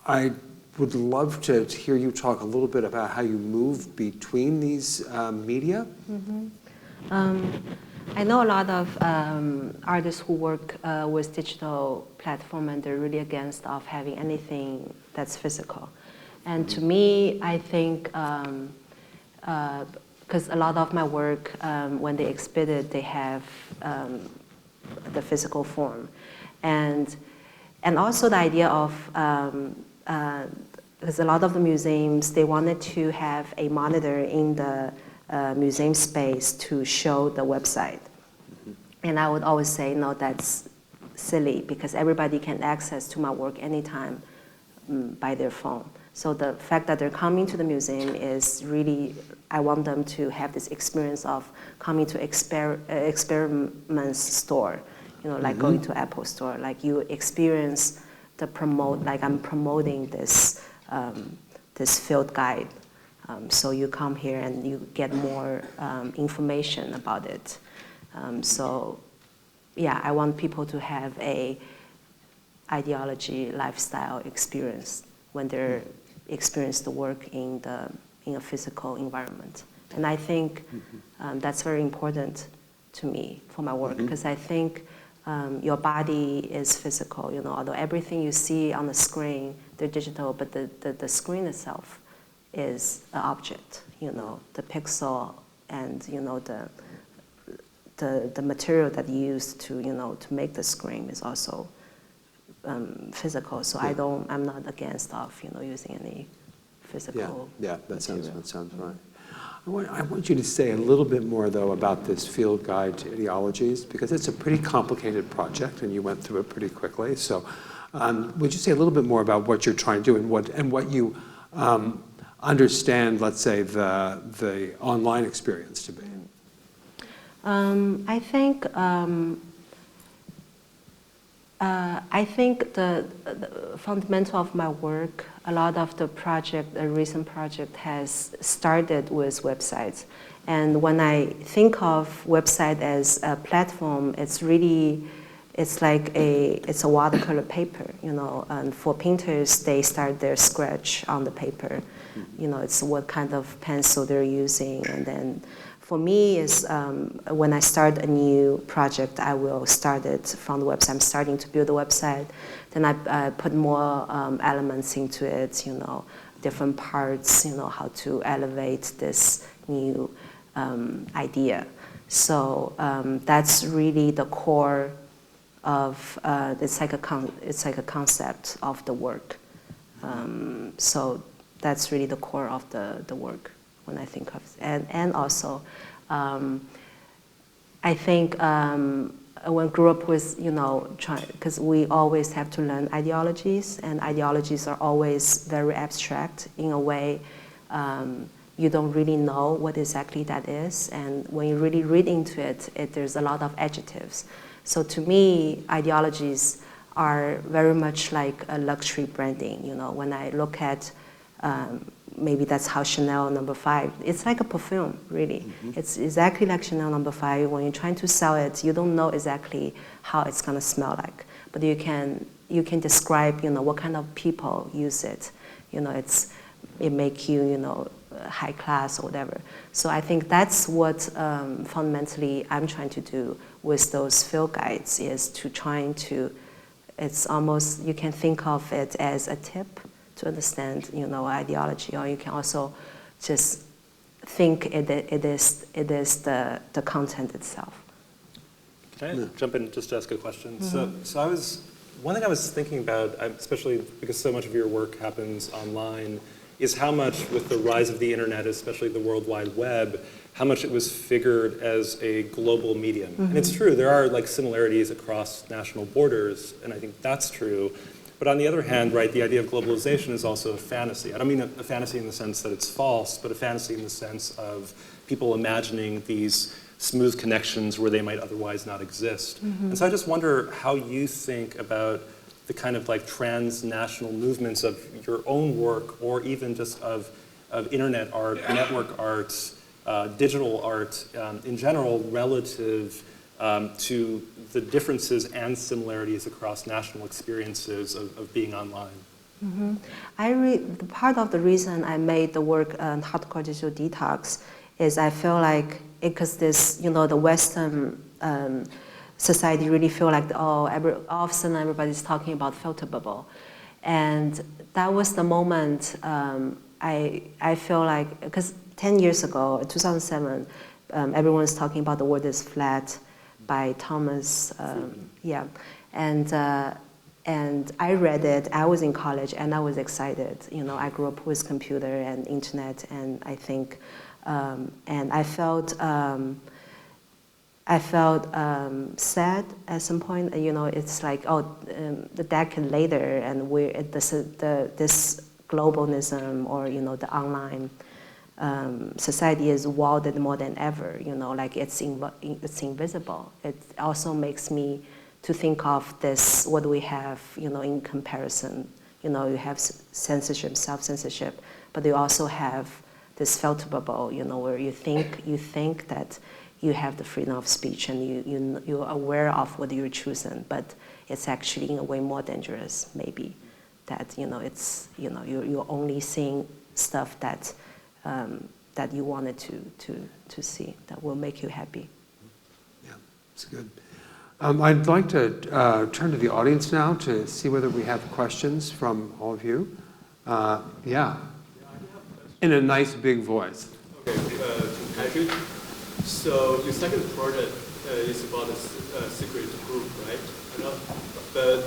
I would love to hear you talk a little bit about how you move between these media. I know a lot of artists who work with digital platform, and they're really against of having anything that's physical. And to me, I think, because a lot of my work, when they exhibit it, they have the physical form. And also the idea of, because a lot of the museums, they wanted to have a monitor in the museum space to show the website. And I would always say, no, that's silly, because everybody can access to my work anytime by their phone. So the fact that they're coming to the museum is really, I want them to have this experience of coming to experiments store, like going to Apple store, like you experience the like I'm promoting this, this field guide. So you come here and you get more information about it. So yeah, I want people to have a ideology, lifestyle experience when they're experience the work in a physical environment. And I think that's very important to me for my work, because I think your body is physical, although everything you see on the screen, they're digital, but the screen itself is an object, the pixel and, the material that you use to, to make the screen is also physical. So yeah. I'm not against of, using any physical that sounds right. I want you to say a little bit more, though, about this field guide to ideologies, because it's a pretty complicated project, and you went through it pretty quickly. So would you say a little bit more about what you're trying to do and what you understand, let's say, the online experience to be? I think the fundamental of my work, a lot of the recent project has started with websites. And when I think of website as a platform, it's like it's a watercolor paper, and for painters, they start their scratch on the paper. It's what kind of pencil they're using, and then for me, is when I start a new project, I will start it from the website. I'm starting to build a website. Then I put more elements into it, different parts, how to elevate this new idea. So that's really the core of, it's like a concept of the work. So that's really the core of the work when I think of it. And also, I think when grew up with, because we always have to learn ideologies, and ideologies are always very abstract in a way. You don't really know what exactly that is, and when you really read into it, there's a lot of adjectives. So to me, ideologies are very much like a luxury branding. When I look at maybe that's how Chanel No. 5, it's like a perfume, really. It's exactly like Chanel No. 5. When you're trying to sell it, you don't know exactly how it's going to smell like, but you can describe, what kind of people use it. It make you, high class or whatever. So I think that's what fundamentally I'm trying to do with those field guides, is to trying to, it's almost, you can think of it as a tip to understand, ideology, or you can also just think it is the content itself. Can I jump in just to ask a question? So one thing I was thinking about, especially because so much of your work happens online, is how much with the rise of the internet, especially the World Wide Web, how much it was figured as a global medium. And it's true, there are like similarities across national borders, and I think that's true. But on the other hand, right, the idea of globalization is also a fantasy. I don't mean a fantasy in the sense that it's false, but a fantasy in the sense of people imagining these smooth connections where they might otherwise not exist. And so I just wonder how you think about the kind of like transnational movements of your own work, or even just of internet art, network arts, digital art in general, relative to the differences and similarities across national experiences of being online. Mm-hmm. Part of the reason I made the work on hardcore digital detox is I feel like, because this, the Western society really feel like, all of a sudden everybody's talking about filter bubble. And that was the moment I feel like, because 10 years ago, 2007, everyone's talking about The World is Flat by Thomas, yeah. And I read it, I was in college, and I was excited. I grew up with computer and internet, and I think, and I felt sad at some point. It's like, the decade later, and this globalism, or the online society is wielded more than ever. Like it's invisible. It also makes me to think of this, what do we have, in comparison. You have censorship, self-censorship, but you also have this filter bubble, where you think that you have the freedom of speech, and you're aware of what you're choosing, but it's actually in a way more dangerous, maybe, that it's you're only seeing stuff that that you wanted to see, that will make you happy. Yeah, it's good. I'd like to turn to the audience now to see whether we have questions from all of you. Yeah, in a nice big voice. Okay, Patrick. So your second project is about a secret group, right? But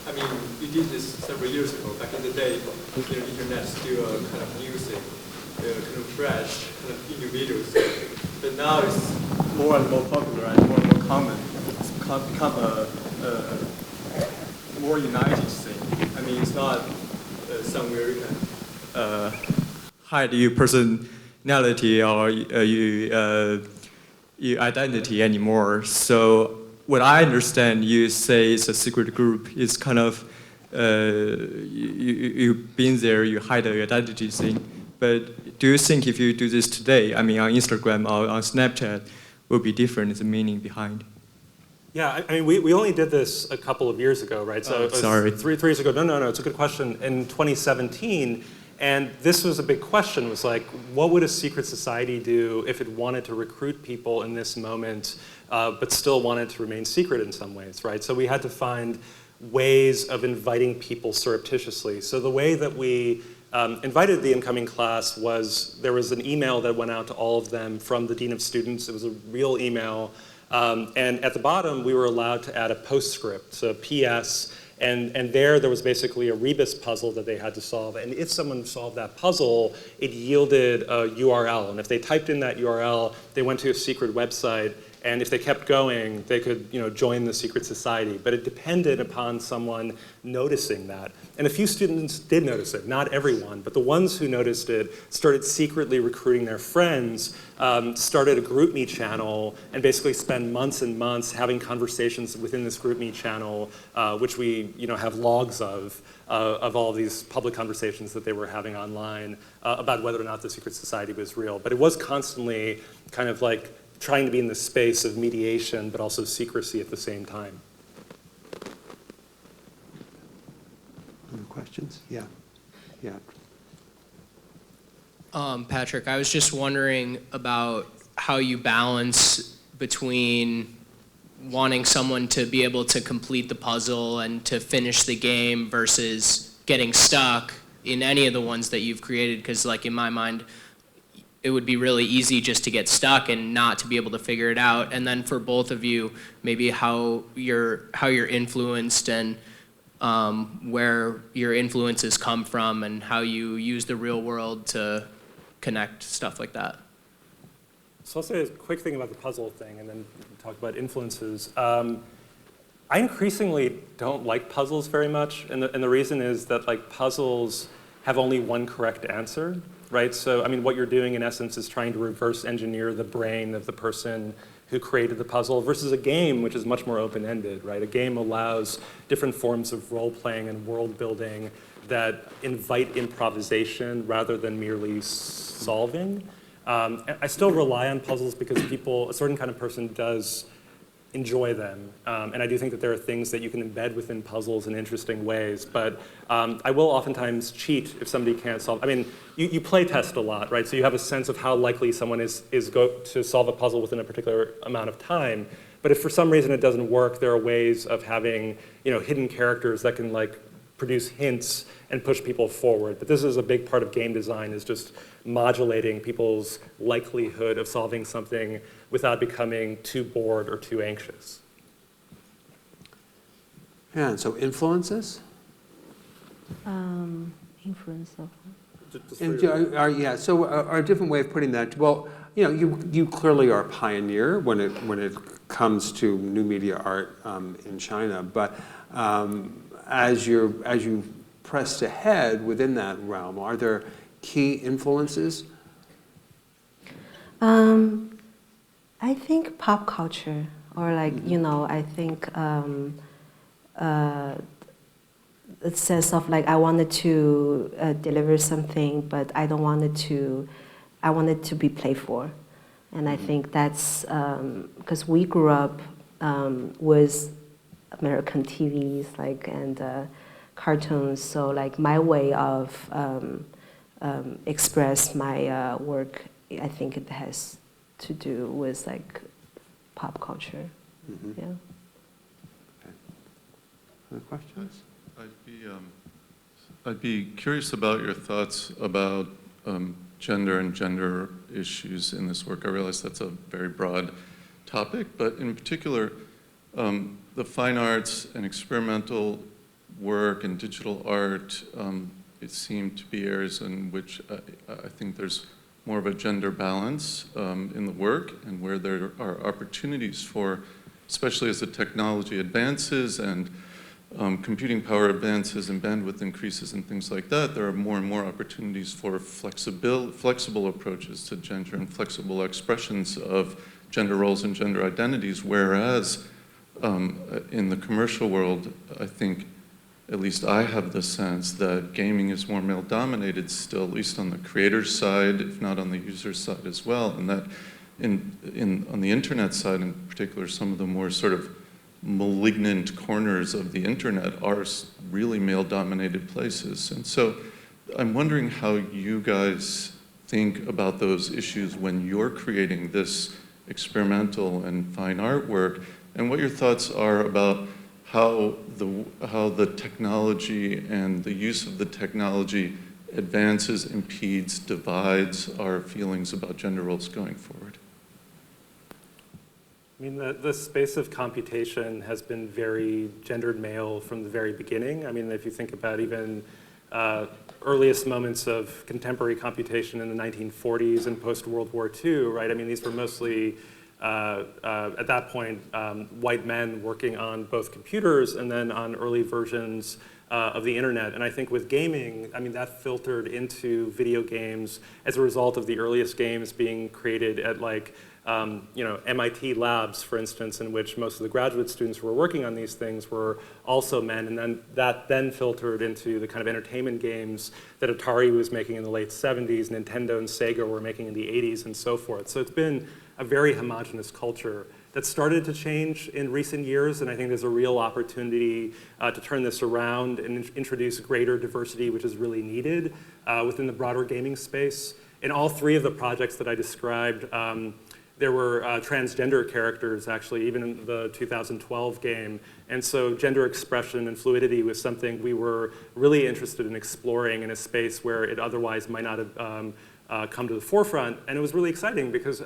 I mean, you did this several years ago. Back in the day, the internet still kind of new thing, kind of fresh, kind of individual thing. But now it's more and more popular and more common. It's become a more united thing. I mean, it's not somewhere you can hide your personality or your identity anymore. So what I understand, you say it's a secret group. It's kind of you've been there, you hide your identity thing. But do you think if you do this today, I mean on Instagram or on Snapchat, will be different, the meaning behind? Yeah, I mean, we only did this a couple of years ago, right? So it was sorry. three years ago. No, it's a good question. In 2017, and this was a big question, was like, what would a secret society do if it wanted to recruit people in this moment, but still wanted to remain secret in some ways, right? So we had to find ways of inviting people surreptitiously. So the way that we invited the incoming class was, there was an email that went out to all of them from the Dean of Students. It was a real email. And at the bottom, we were allowed to add a postscript, so a PS, and there was basically a rebus puzzle that they had to solve. And if someone solved that puzzle, it yielded a URL. And if they typed in that URL, they went to a secret website. And if they kept going, they could join the secret society. But it depended upon someone noticing that. And a few students did notice it, not everyone. But the ones who noticed it started secretly recruiting their friends, started a GroupMe channel, and basically spent months and months having conversations within this GroupMe channel, which we have logs of all these public conversations that they were having online about whether or not the secret society was real. But it was constantly kind of like trying to be in the space of mediation, but also secrecy at the same time. Other questions? Yeah. Patrick, I was just wondering about how you balance between wanting someone to be able to complete the puzzle and to finish the game versus getting stuck in any of the ones that you've created, because like in my mind, it would be really easy just to get stuck and not to be able to figure it out. And then for both of you, maybe how you're influenced and where your influences come from and how you use the real world to connect, stuff like that. So I'll say a quick thing about the puzzle thing and then talk about influences. I increasingly don't like puzzles very much, and the reason is that like puzzles have only one correct answer. Right, so I mean, what you're doing in essence is trying to reverse engineer the brain of the person who created the puzzle versus a game, which is much more open-ended, right? A game allows different forms of role-playing and world-building that invite improvisation rather than merely solving. I still rely on puzzles because a certain kind of person does enjoy them. And I do think that there are things that you can embed within puzzles in interesting ways. But I will oftentimes cheat if somebody can't solve. I mean, you play test a lot, right? So you have a sense of how likely someone is to solve a puzzle within a particular amount of time. But if for some reason it doesn't work, there are ways of having hidden characters that can produce hints and push people forward. But this is a big part of game design, is just modulating people's likelihood of solving something without becoming too bored or too anxious. Yeah, and so influences? Influence of. Yeah, so a different way of putting that, well, you clearly are a pioneer when it comes to new media art in China, but as you pressed ahead within that realm, are there key influences? I think pop culture, or I think a sense of I wanted to deliver something, but I don't want it to. I want it to be playful, and I think that's because we grew up with American TVs and cartoons, so my way of express my work, I think it has to do with pop culture. Mm-hmm. Yeah. Okay. Other questions? I'd be curious about your thoughts about gender and gender issues in this work. I realize that's a very broad topic, but in particular, the fine arts and experimental work and digital art, it seemed to be areas in which I think there's more of a gender balance in the work, and where there are opportunities for, especially as the technology advances and computing power advances and bandwidth increases and things like that, there are more and more opportunities for flexible approaches to gender and flexible expressions of gender roles and gender identities, whereas in the commercial world, I think, at least I have the sense that gaming is more male-dominated still, at least on the creator's side, if not on the user's side as well, and that on the internet side in particular, some of the more sort of malignant corners of the internet are really male-dominated places. And so I'm wondering how you guys think about those issues when you're creating this experimental and fine artwork, and what your thoughts are about how the technology and the use of the technology advances, impedes, divides our feelings about gender roles going forward. I mean, the space of computation has been very gendered male from the very beginning. I mean, if you think about even earliest moments of contemporary computation in the 1940s and post-World War II, right? I mean, these were mostly, at that point, white men working on both computers and then on early versions of the internet. And I think with gaming, I mean, that filtered into video games as a result of the earliest games being created at MIT labs, for instance, in which most of the graduate students who were working on these things were also men, and then that filtered into the kind of entertainment games that Atari was making in the late 70s, Nintendo and Sega were making in the 80s, and so forth. So it's been a very homogenous culture that started to change in recent years, and I think there's a real opportunity to turn this around and introduce greater diversity, which is really needed within the broader gaming space. In all three of the projects that I described, there were transgender characters, actually, even in the 2012 game. And so gender expression and fluidity was something we were really interested in exploring in a space where it otherwise might not have come to the forefront. And it was really exciting because,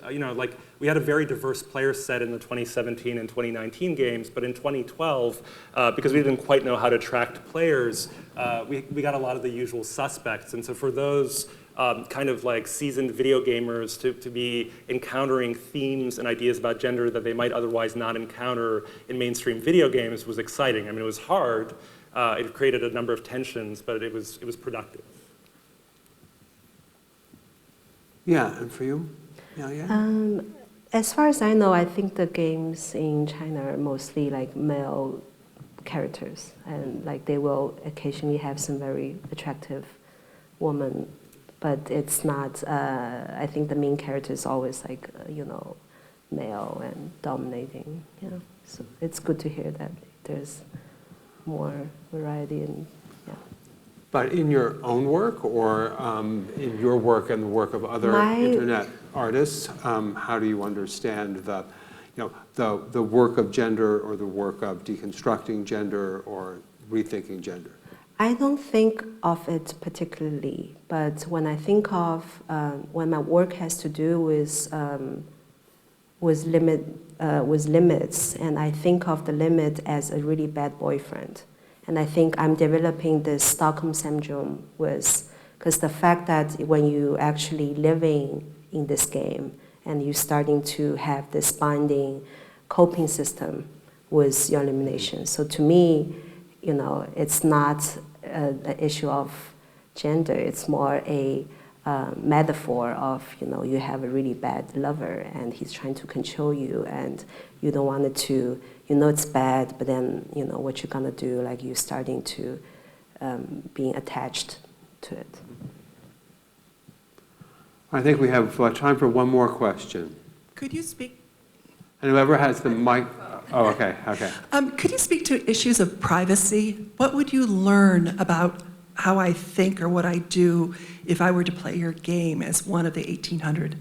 we had a very diverse player set in the 2017 and 2019 games, but in 2012, because we didn't quite know how to attract players, we got a lot of the usual suspects. And so for those kind of seasoned video gamers to be encountering themes and ideas about gender that they might otherwise not encounter in mainstream video games was exciting. I mean, it was hard. It created a number of tensions, but it was productive. Yeah, and for you? Yeah. As far as I know, I think the games in China are mostly like male characters, and like they will occasionally have some very attractive woman, but it's not. I think the main character is always like male and dominating. So it's good to hear that there's more variety and yeah. But in your own work, or in your work and the work of other internet artists, how do you understand the work of gender, or the work of deconstructing gender or rethinking gender? I don't think of it particularly, but when I think of when my work has to do with limits, and I think of the limit as a really bad boyfriend. And I think I'm developing this Stockholm syndrome because the fact that when you actually living in this game and you're starting to have this binding coping system with your elimination. So to me, it's not an issue of gender, it's more a metaphor of, you have a really bad lover and he's trying to control you and you don't want it to, it's bad, but then, what you're gonna do, like you're starting to being attached to it. I think we have time for one more question. Could you speak? And whoever has the mic, oh, okay. Could you speak to issues of privacy? What would you learn about how I think or what I do if I were to play your game as one of the 1,800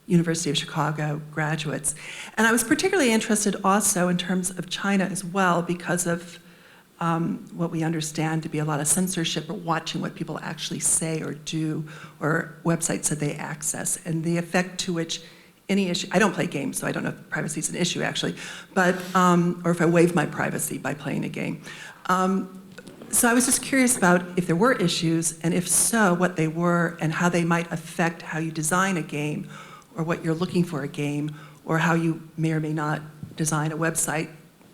University of Chicago graduates? And I was particularly interested also in terms of China as well, because of what we understand to be a lot of censorship, or watching what people actually say or do, or websites that they access, and the effect to which any issue, I don't play games, so I don't know if privacy is an issue actually, but, or if I waive my privacy by playing a game. So I was just curious about if there were issues, and if so, what they were, and how they might affect how you design a game, or what you're looking for a game, or how you may or may not design a website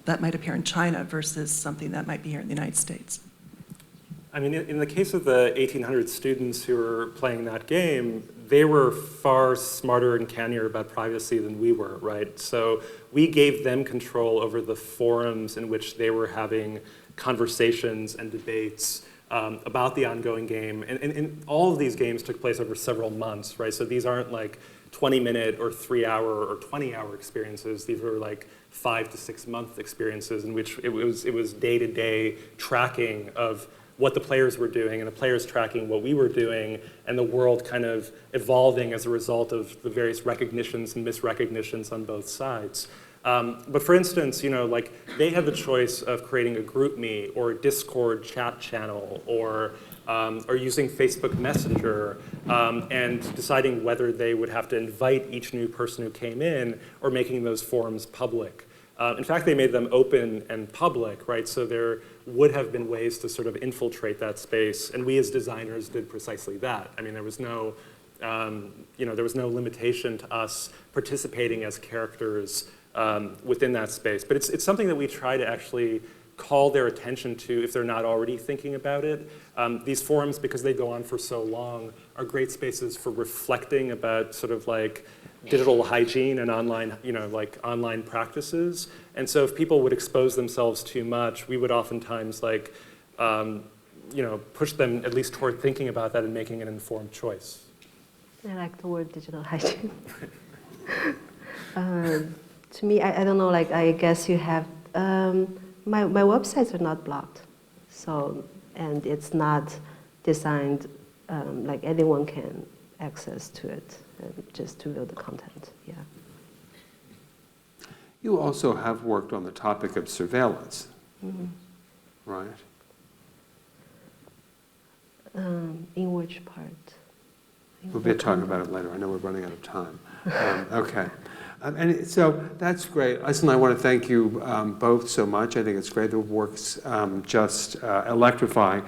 that might appear in China versus something that might be here in the United States. I mean, in the case of the 1,800 students who were playing that game, they were far smarter and cannier about privacy than we were, right? So we gave them control over the forums in which they were having conversations and debates about the ongoing game. And all of these games took place over several months, right? So these aren't like 20-minute or 3-hour or 20-hour experiences. These were like 5 to 6 month experiences in which it was day-to-day tracking of what the players were doing, and the players tracking what we were doing, and the world kind of evolving as a result of the various recognitions and misrecognitions on both sides. But for instance, like they had the choice of creating a GroupMe or a Discord chat channel, or using Facebook Messenger, and deciding whether they would have to invite each new person who came in, or making those forums public. In fact, they made them open and public, right? So there would have been ways to sort of infiltrate that space, and we as designers did precisely that. I mean, there was no, there was no limitation to us participating as characters within that space. But it's something that we try to actually call their attention to if they're not already thinking about it. These forums, because they go on for so long, are great spaces for reflecting about sort of like digital hygiene and online, like online practices. And so if people would expose themselves too much, we would oftentimes like, push them at least toward thinking about that and making an informed choice. I like the word digital hygiene. To me, I don't know, like I guess you have, my websites are not blocked. So, and it's not designed like anyone can access to it, just to view the content, yeah. You also have worked on the topic of surveillance, right? In which part? We'll be talking about it later. I know we're running out of time. Okay. And so that's great. Listen, I want to thank you both so much. I think it's great. The work's just electrifying.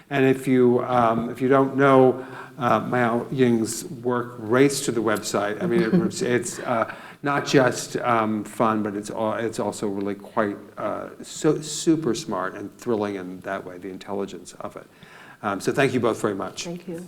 And if you don't know Miao Ying's work, race to the website. I mean, it's not just fun, but it's also really quite so super smart and thrilling in that way, the intelligence of it. So thank you both very much. Thank you.